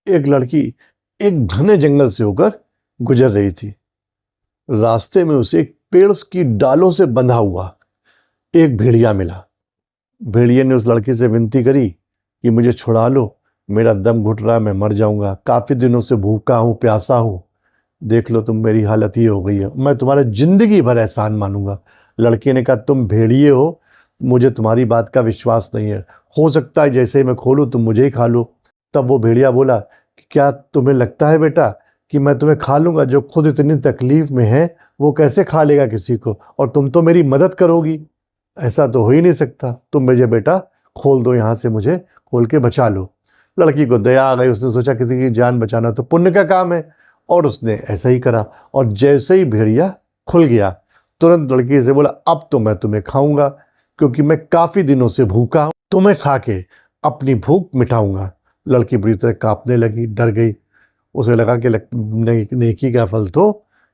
एक लड़की एक घने जंगल से होकर गुजर रही थी। रास्ते में उसे एक पेड़ की डालों से बंधा हुआ एक भेड़िया मिला। भेड़िए ने उस लड़की से विनती करी कि मुझे छुड़ा लो, मेरा दम घुट रहा है, मैं मर जाऊंगा, काफ़ी दिनों से भूखा हूँ, प्यासा हूँ। देख लो तुम, मेरी हालत ये हो गई है, मैं तुम्हारा जिंदगी भर एहसान मानूंगा। लड़के ने कहा, तुम भेड़िए हो, मुझे तुम्हारी बात का विश्वास नहीं है, हो सकता है जैसे ही मैं खोलूँ तुम मुझे ही खा लो। तब वो भेड़िया बोला कि क्या तुम्हें लगता है बेटा कि मैं तुम्हें खा लूँगा? जो खुद इतनी तकलीफ में है वो कैसे खा लेगा किसी को, और तुम तो मेरी मदद करोगी? ऐसा तो हो ही नहीं सकता, तुम मुझे बेटा खोल दो, यहाँ से मुझे खोल के बचा लो। लड़की को दया आ गई, उसने सोचा किसी की जान बचाना तो पुण्य का काम है, और उसने ऐसा ही करा। और जैसे ही भेड़िया खुल गया, तुरंत लड़की से बोला, अब तो मैं तुम्हें खाऊंगा, क्योंकि मैं काफ़ी दिनों से भूखा हूँ, तुम्हें खा के अपनी भूख मिटाऊंगा। लड़की बुरी तरह कांपने लगी, डर गई। उसे लगा कि नेकी का फल तो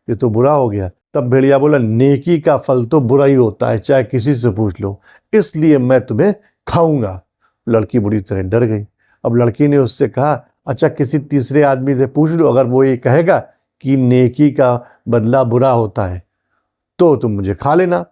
ये तो बुरा हो गया। तब भेड़िया बोला, नेकी का फल तो बुरा ही होता है, चाहे किसी से पूछ लो, इसलिए मैं तुम्हें खाऊंगा। लड़की बुरी तरह डर गई। अब लड़की ने उससे कहा, अच्छा किसी तीसरे आदमी से पूछ लो, अगर वो ये कहेगा कि नेकी का बदला बुरा होता है तो तुम मुझे खा लेना।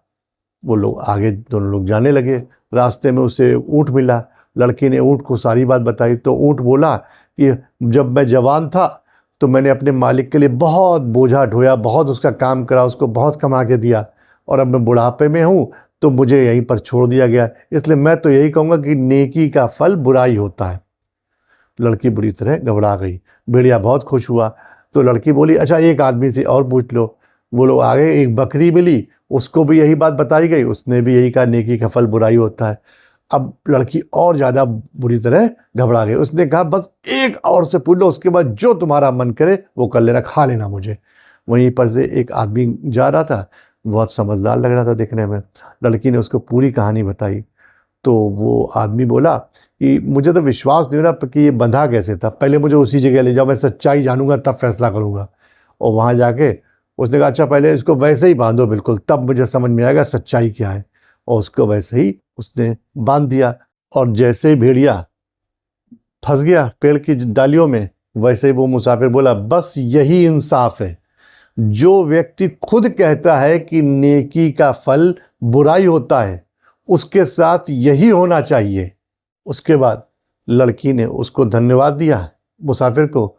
वो लोग आगे, दोनों लोग जाने लगे। रास्ते में उसे ऊँट मिला। लड़की ने ऊँट को सारी बात बताई तो ऊँट बोला कि जब मैं जवान था तो मैंने अपने मालिक के लिए बहुत बोझा ढोया, बहुत उसका काम करा, उसको बहुत कमा के दिया, और अब मैं बुढ़ापे में हूँ तो मुझे यहीं पर छोड़ दिया गया, इसलिए मैं तो यही कहूँगा कि नेकी का फल बुराई होता है। लड़की बुरी तरह घबरा गई। भेड़िया बहुत खुश हुआ। तो लड़की बोली, अच्छा एक आदमी से और पूछ लो। वो लोग आगे, एक बकरी मिली, उसको भी यही बात बताई गई, उसने भी यही कहा, नेकी का फल बुराई होता है। अब लड़की और ज़्यादा बुरी तरह घबरा गई। उसने कहा, बस एक और से पूछ लो, उसके बाद जो तुम्हारा मन करे वो कर लेना, खा लेना मुझे। वहीं पर से एक आदमी जा रहा था, बहुत समझदार लग रहा था देखने में। लड़की ने उसको पूरी कहानी बताई। तो वो आदमी बोला कि मुझे तो विश्वास नहीं हो रहा कि ये बंधा कैसे था, पहले मुझे उसी जगह ले जाओ, मैं सच्चाई जानूंगा तब फैसला करूंगा। और वहाँ जाके उसने कहा, अच्छा पहले इसको वैसे ही बांधो बिल्कुल, तब मुझे समझ में आएगा सच्चाई क्या है। और उसको वैसे ही उसने बांध दिया। और जैसे ही भेड़िया फंस गया पेड़ की डालियों में, वैसे ही वो मुसाफिर बोला, बस यही इंसाफ है। जो व्यक्ति खुद कहता है कि नेकी का फल बुराई होता है, उसके साथ यही होना चाहिए। उसके बाद लड़की ने उसको धन्यवाद दिया, मुसाफिर को,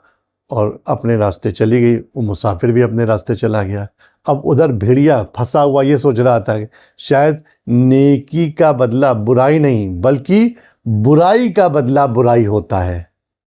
और अपने रास्ते चली गई। वो मुसाफिर भी अपने रास्ते चला गया। अब उधर भेड़िया फंसा हुआ ये सोच रहा था कि शायद नेकी का बदला बुराई नहीं, बल्कि बुराई का बदला बुराई होता है।